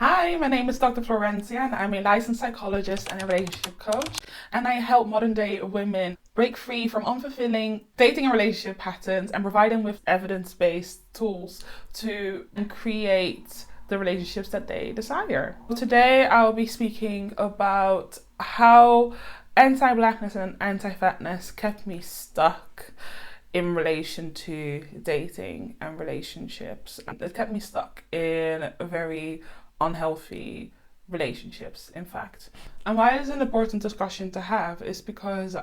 Hi, my name is Dr. Florencia and I'm a licensed psychologist and a relationship coach, and I help modern day women break free from unfulfilling dating and relationship patterns and provide them with evidence-based tools to create the relationships that they desire. Today I'll be speaking about how anti-blackness and anti-fatness kept me stuck in relation to dating and relationships. It kept me stuck in very unhealthy relationships, in fact. And why it's an important discussion to have is because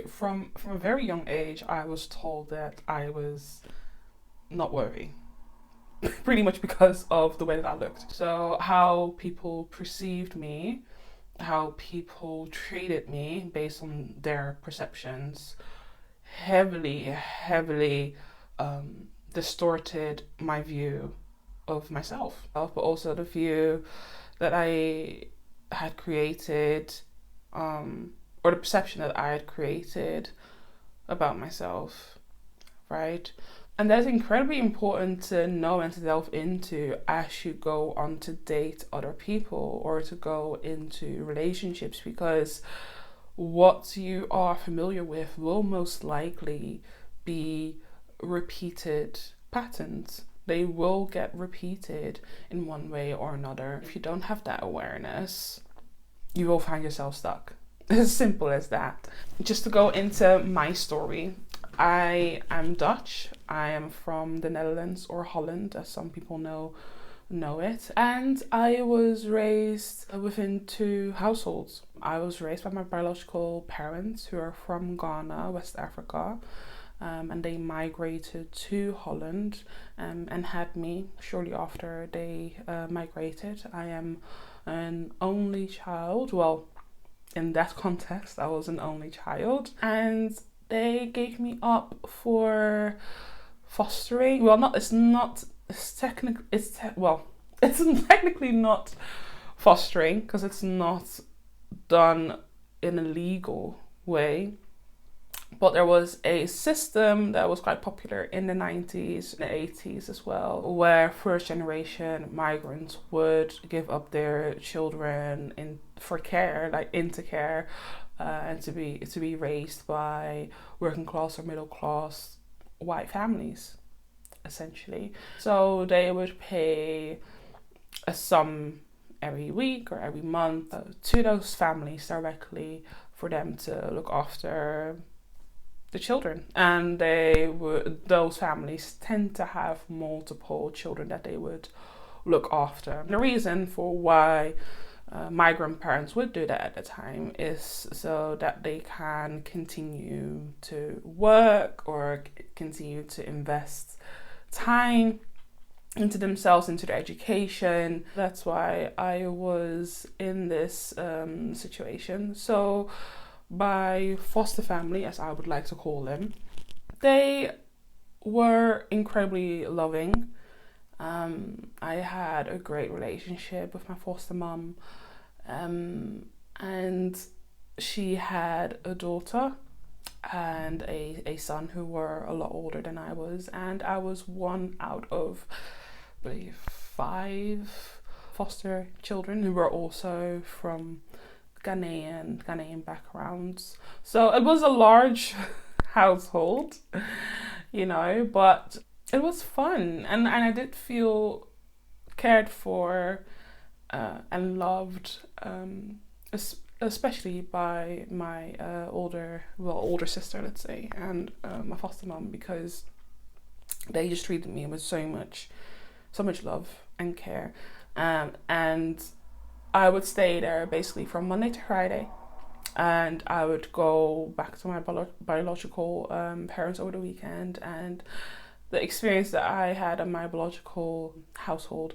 from a very young age, I was told that I was not worthy. Pretty much because of the way that I looked. So how people perceived me, how people treated me based on their perceptions, heavily distorted my view of myself, but also the view that I had created, or the perception that I had created about myself, right? And that's incredibly important to know and to delve into as you go on to date other people or to go into relationships, because what you are familiar with will most likely be repeated patterns. They will get repeated in one way or another. If you don't have that awareness, you will find yourself stuck. As simple as that. Just to go into my story, I am Dutch. I am from the Netherlands, or Holland, as some people know it. And I was raised within two households. I was raised by my biological parents, who are from Ghana, West Africa. And they migrated to Holland and had me shortly after they migrated. I am an only child. Well, in that context, I was an only child. And they gave me up for fostering. Well, it's technically not fostering, because it's not done in a legal way. But there was a system that was quite popular in the 90s, the 80s as well, where first generation migrants would give up their children into care, and to be raised by working class or middle class white families, essentially. So they would pay a sum every week or every month to those families directly for them to look after the children. And those families tend to have multiple children that they would look after. The reason for why migrant parents would do that at the time is so that they can continue to work or continue to invest time into themselves, into their education. That's why I was in this situation. So my foster family, as I would like to call them, they were incredibly loving. I had a great relationship with my foster mum, and she had a daughter and a son who were a lot older than I was, and I was one out of, I believe, 5 foster children who were also from Ghanaian backgrounds. So it was a large household, but it was fun, and I did feel cared for and loved, especially by my older sister, let's say, and my foster mom, because they just treated me with so much love and care, and I would stay there basically from Monday to Friday, and I would go back to my biological parents over the weekend. And the experience that I had in my biological household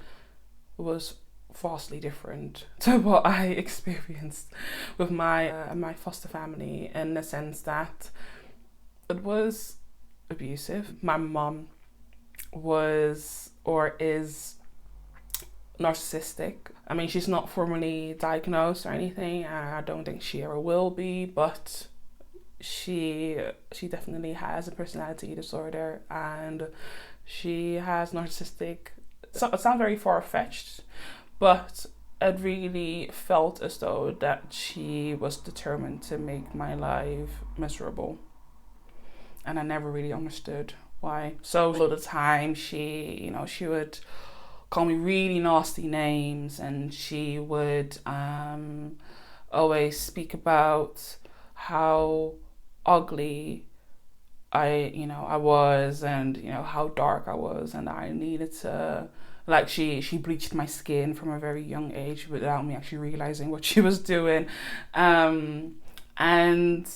was vastly different to what I experienced with my foster family, in the sense that it was abusive. My mom was, or is, narcissistic. I mean, she's not formally diagnosed or anything, and I don't think she ever will be, but she definitely has a personality disorder, and she has narcissistic. So it sounds very far-fetched, But it really felt as though that she was determined to make my life miserable. And I never really understood why. So all the time she would call me really nasty names, and she would always speak about how ugly I was, and how dark I was, and I needed to, like, she bleached my skin from a very young age without me actually realizing what she was doing. And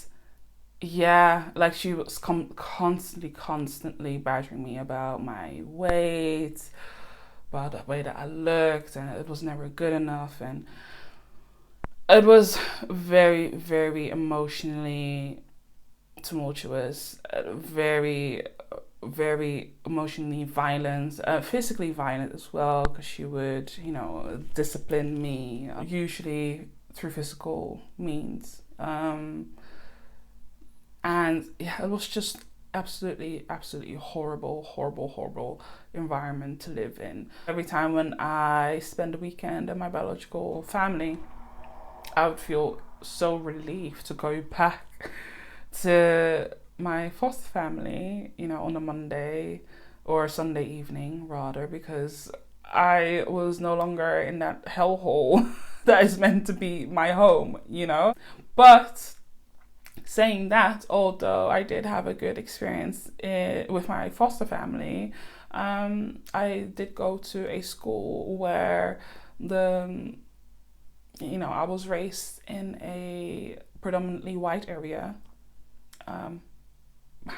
yeah, like, she was constantly badgering me about my weight, about the way that I looked, and it was never good enough. And it was very, very emotionally tumultuous, very, very emotionally violent, physically violent as well, because she would, discipline me, usually through physical means. And yeah, it was just absolutely horrible environment to live in. Every time when I spend a weekend at my biological family, I would feel so relieved to go back to my foster family, on a Monday or Sunday evening rather, because I was no longer in that hellhole that is meant to be my home. But saying that, although I did have a good experience with my foster family, I did go to a school where I was raised in a predominantly white area.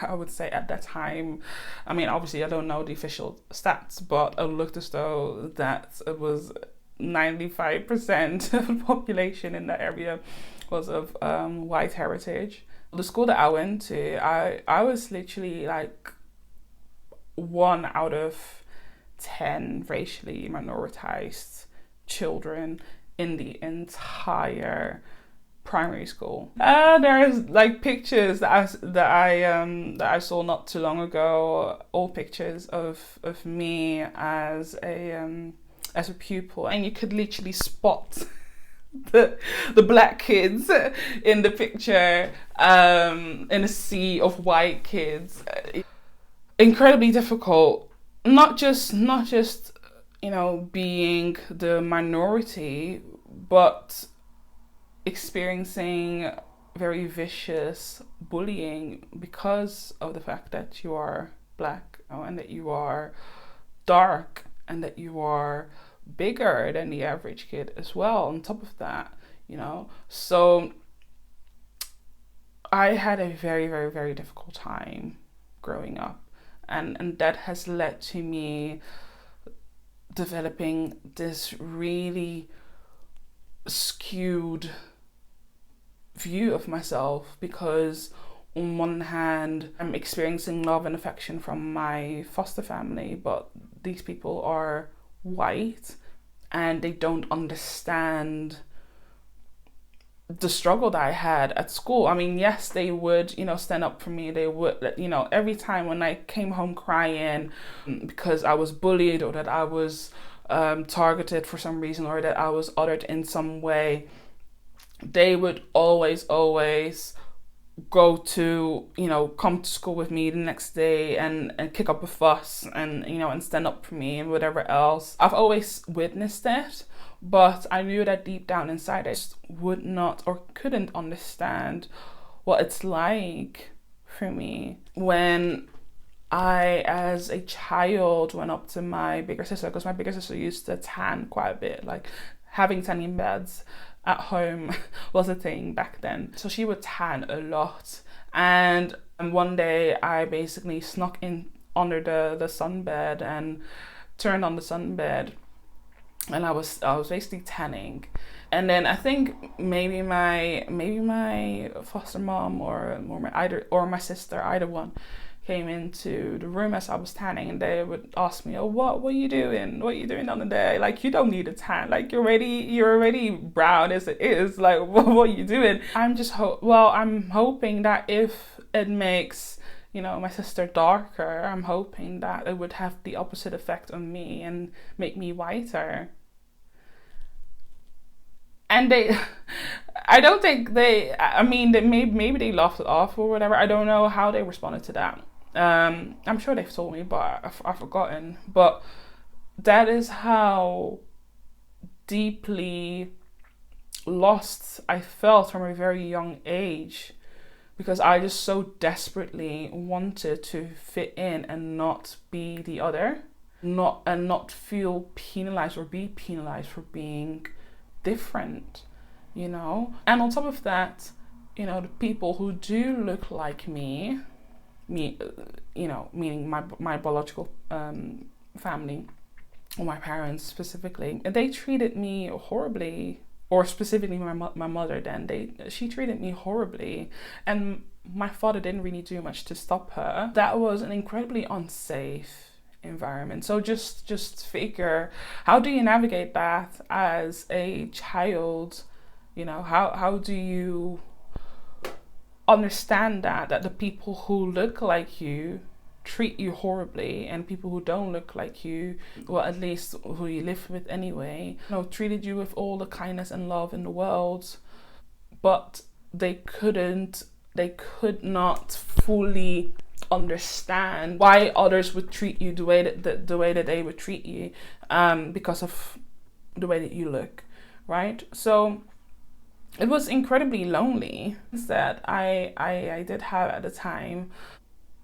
I would say at that time, obviously I don't know the official stats, but it looked as though that it was 95% of the population in that area was of white heritage. The school that I went to, I was literally like 1 out of 10 racially minoritized children in the entire primary school. There's like pictures that I saw not too long ago, old pictures of me as a pupil, and you could literally spot the black kids in the picture, in a sea of white kids. Incredibly difficult, not just being the minority, but experiencing very vicious bullying because of the fact that you are black, and that you are dark, and that you are bigger than the average kid as well on top of that. So I had a very, very, very difficult time growing up, and that has led to me developing this really skewed view of myself, because on one hand I'm experiencing love and affection from my foster family, but these people are white and they don't understand the struggle that I had at school. Yes, they would, stand up for me. They would, every time when I came home crying because I was bullied, or that I was targeted for some reason, or that I was othered in some way, they would always go to, come to school with me the next day and kick up a fuss, and, and stand up for me and whatever else. I've always witnessed it, but I knew that deep down inside I just would not or couldn't understand what it's like for me. When I, as a child, went up to my bigger sister, because my bigger sister used to tan quite a bit, like having tanning beds at home was a thing back then. So she would tan a lot. And one day I basically snuck in under the sunbed and turned on the sunbed, and I was basically tanning. And then I think maybe my foster mom or my sister, either one, came into the room as I was tanning, and they would ask me, "Oh, what are you doing? What are you doing on the day? Like, you don't need a tan. Like, you're already brown as it is. Like, what are you doing?" I'm just I'm hoping that if it makes my sister darker, I'm hoping that it would have the opposite effect on me and make me whiter. And they, I don't think they, I mean, maybe they laughed it off or whatever. I don't know how they responded to that. I'm sure they've told me, but I've forgotten. But that is how deeply lost I felt from a very young age, because I just so desperately wanted to fit in and not be the other, not feel penalized or be penalized for being different, you know. And on top of that, you know, the people who do look like me, you know, meaning my biological family, or my parents specifically, they treated me horribly. Or specifically my mother, then she treated me horribly, and my father didn't really do much to stop her. That was an incredibly unsafe environment. So just figure, how do you navigate that as a child? You know, how do you understand that the people who look like you treat you horribly, and people who don't look like you, well, at least who you live with anyway, you know, treated you with all the kindness and love in the world, but they could not fully understand why others would treat you the way that they would treat you, because of the way that you look, right? So it was incredibly lonely that I did have at the time.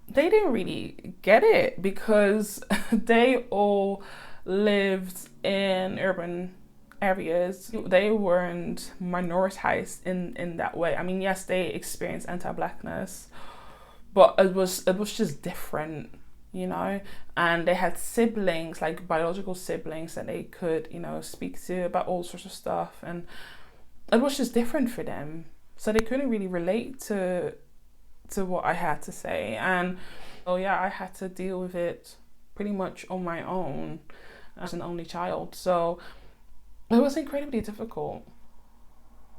They didn't really get it, because they all lived in urban areas. They weren't minoritized in that way. I mean, yes, they experienced anti-blackness, but it was just different, you know. And they had siblings, like biological siblings, that they could, you know, speak to about all sorts of stuff, and it was just different for them. So they couldn't really relate to what I had to say. And so yeah, I had to deal with it pretty much on my own as an only child. So it was incredibly difficult.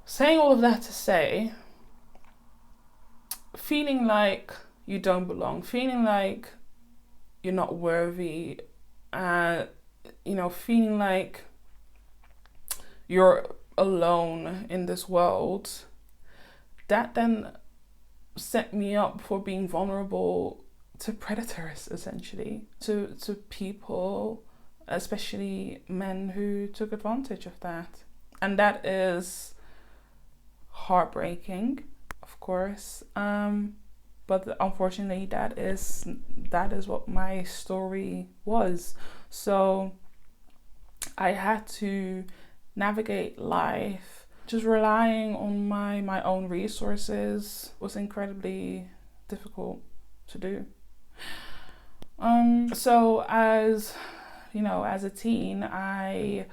Saying all of that to say, feeling like you don't belong, feeling like you're not worthy, you know, feeling like you're alone in this world, that then set me up for being vulnerable to predators, essentially, to people, especially men who took advantage of that. And that is heartbreaking, of course, but unfortunately that is what my story was. So I had to navigate life just relying on my own resources. Was incredibly difficult to do. So as you know, as a teen, I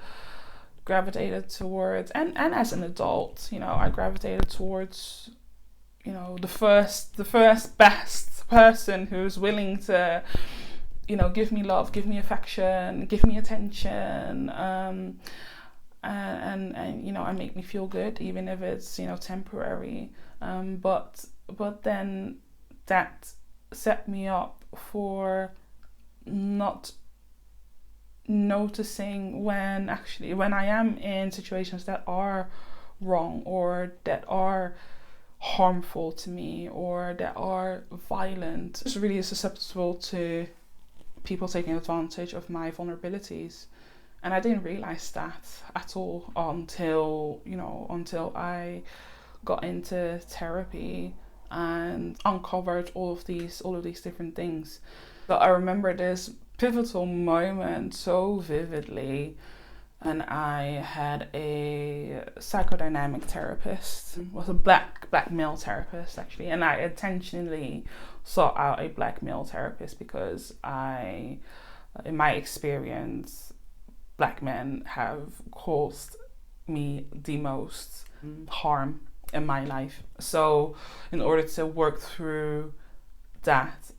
gravitated towards, and as an adult, you know, I gravitated towards, you know, the first best person who's willing to, you know, give me love, give me affection, give me attention, and you know, and make me feel good, even if it's, you know, temporary. But then that set me up for not noticing when I am in situations that are wrong, or that are harmful to me, or that are violent. It's really susceptible to people taking advantage of my vulnerabilities. And I didn't realize that at all until I got into therapy and uncovered all of these different things. But I remember this pivotal moment so vividly, and I had a psychodynamic therapist. It was a black male therapist, actually, and I intentionally sought out a black male therapist because in my experience, black men have caused me the most harm in my life. So in order to work through that,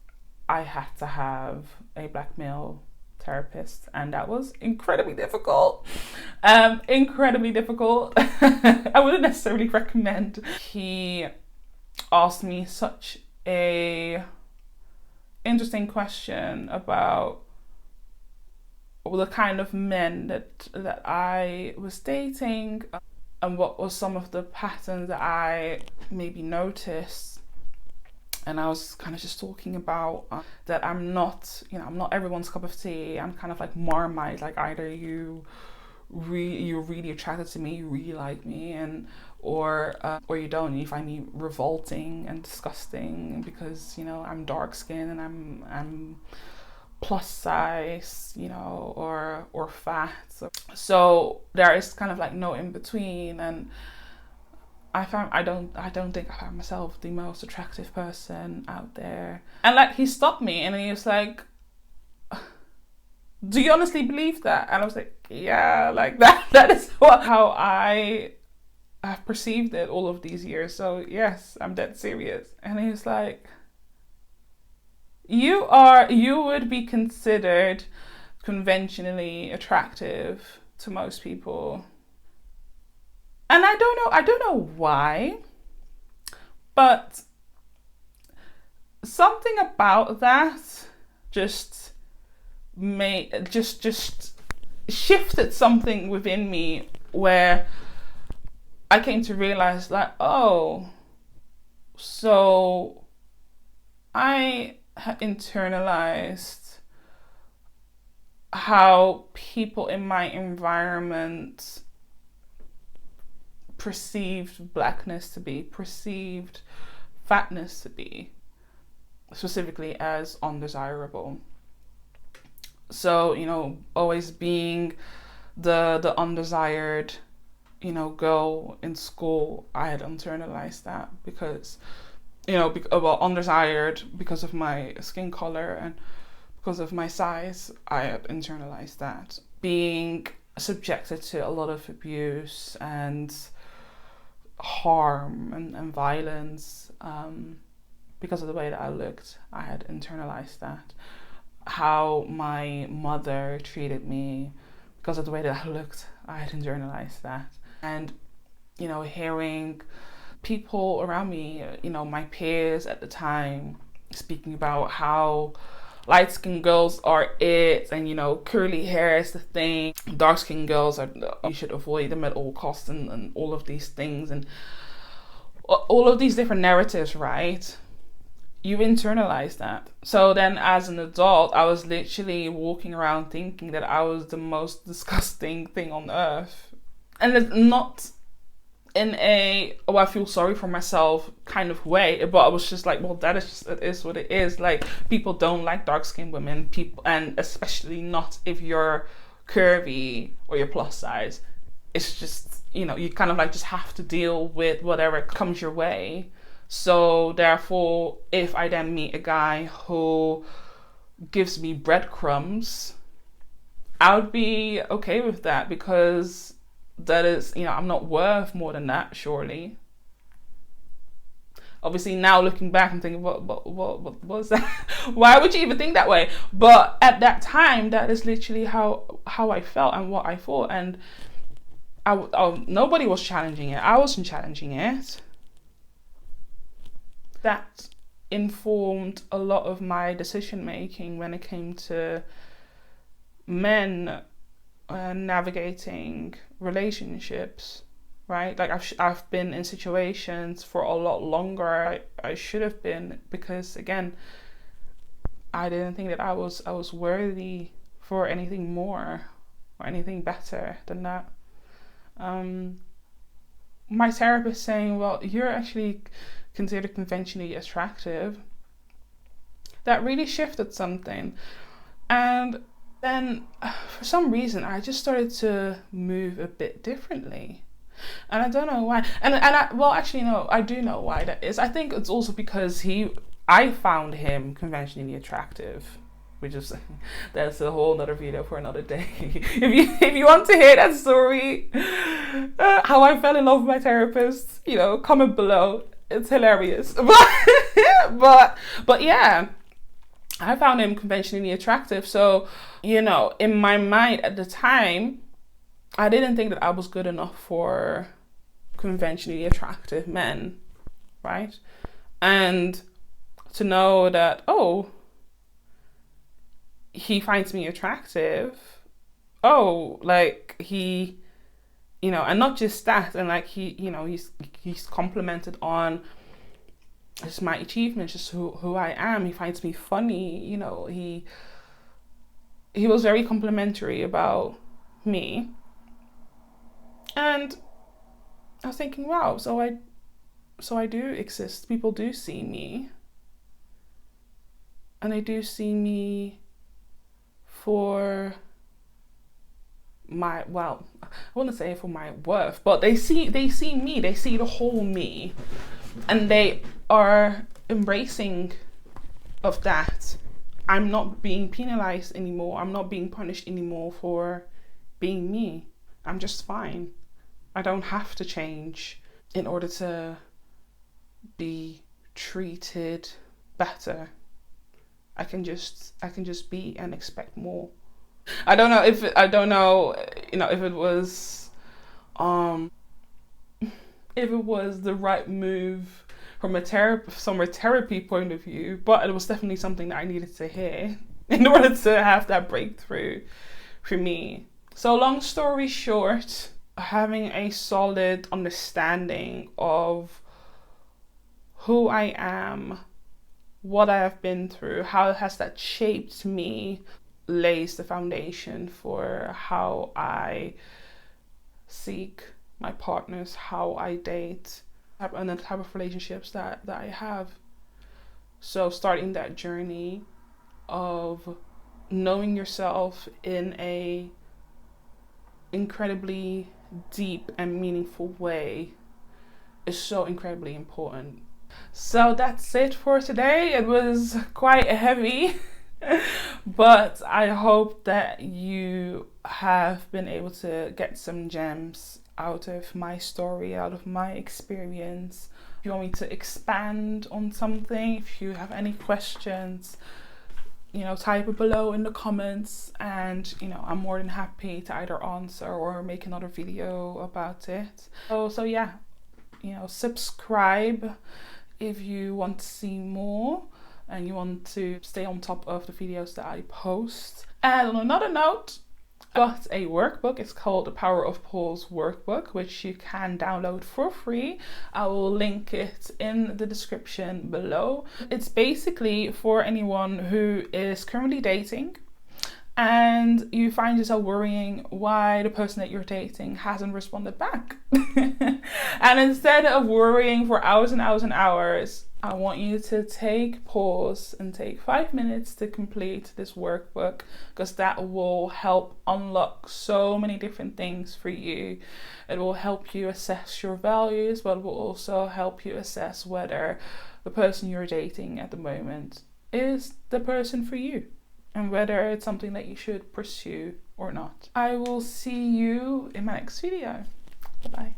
I had to have a black male therapist, and that was incredibly difficult. I wouldn't necessarily recommend. He asked me such a interesting question about the kind of men that I was dating. and what was some of the patterns that I maybe noticed. And I was kind of just talking about that I'm not everyone's cup of tea. I'm kind of like Marmite, like either you're really attracted to me, you really like me, or you don't. You find me revolting and disgusting because I'm dark skinned and I'm plus size, or fat. So there is kind of like no in between, and I don't think I found myself the most attractive person out there. And like he stopped me and he was like, "Do you honestly believe that?" And I was like, "Yeah, like that is how I have perceived it all of these years. So yes, I'm dead serious." And he was like, you would be considered conventionally attractive to most people." And I don't know why, but something about that just shifted something within me, where I came to realize that, oh, so I had internalized how people in my environment perceived blackness to be, perceived fatness to be, specifically as undesirable. So, always being the undesired, girl in school, I had internalized that because, undesired because of my skin color and because of my size, I had internalized that. Being subjected to a lot of abuse and harm and violence because of the way that I looked, I had internalized that. How my mother treated me because of the way that I looked, I had internalized that. And hearing people around me, my peers at the time, speaking about how light-skinned girls are it, and curly hair is the thing, dark-skinned girls you should avoid them at all costs, and all of these things, and all of these different narratives, right? You internalize that. So then as an adult, I was literally walking around thinking that I was the most disgusting thing on earth. And it's not in a, oh, I feel sorry for myself kind of way, but I was just like, well, it is what it is. Like, people don't like dark-skinned women, and especially not if you're curvy or you're plus size. It's just, you kind of like just have to deal with whatever comes your way. So therefore, if I then meet a guy who gives me breadcrumbs, I would be okay with that, because that is, I'm not worth more than that, surely. Obviously now looking back, I'm thinking, what was that? Why would you even think that way? But at that time, that is literally how I felt and what I thought. And nobody was challenging it. I wasn't challenging it. That informed a lot of my decision making when it came to men navigating relationships, right? Like I've been in situations for a lot longer I should have been, because again, I didn't think that I was worthy for anything more or anything better than that. My therapist saying, well, you're actually considered conventionally attractive, that really shifted something. And then for some reason I just started to move a bit differently, and I don't know why. And actually no, I do know why that is. I think it's also because I found him conventionally attractive, which is, that's a whole other video for another day. if you want to hear that story, how I fell in love with my therapist, comment below. It's hilarious. But yeah, I found him conventionally attractive. So, in my mind at the time, I didn't think that I was good enough for conventionally attractive men, right? And to know that, oh, he finds me attractive. Oh, like he you know, and not just that, and like he's complimented on just my achievements, just who I am. He finds me funny, you know, he was very complimentary about me. And I was thinking, wow, so I do exist. People do see me. And they do see me for my, well, I wouldn't say for my worth, but they see me, they see the whole me, and they are embracing of that. I'm not being penalized anymore. I'm not being punished anymore for being me. I'm just fine. I don't have to change in order to be treated better. I can just be and expect more. I don't know, you know, if it was the right move from a therapy point of view, but it was definitely something that I needed to hear in order to have that breakthrough for me. So long story short, having a solid understanding of who I am, what I have been through, how has that shaped me, lays the foundation for how I seek my partners, how I date, and the type of relationships that I have. So starting that journey of knowing yourself in a incredibly deep and meaningful way is so incredibly important. So that's it for today. It was quite heavy. But I hope that you have been able to get some gems out of my story, out of my experience. If you want me to expand on something, if you have any questions, you know, type it below in the comments, and you know, I'm more than happy to either answer or make another video about it. So yeah, you know, subscribe if you want to see more and you want to stay on top of the videos that I post. And on another note, I got a workbook. It's called the Power of Pause workbook, which you can download for free. I will link it in the description below. It's basically for anyone who is currently dating and you find yourself worrying why the person that you're dating hasn't responded back. And instead of worrying for hours and hours and hours, I want you to take pause and take 5 minutes to complete this workbook, because that will help unlock so many different things for you. It will help you assess your values, but it will also help you assess whether the person you're dating at the moment is the person for you, and whether it's something that you should pursue or not. I will see you in my next video. Bye-bye.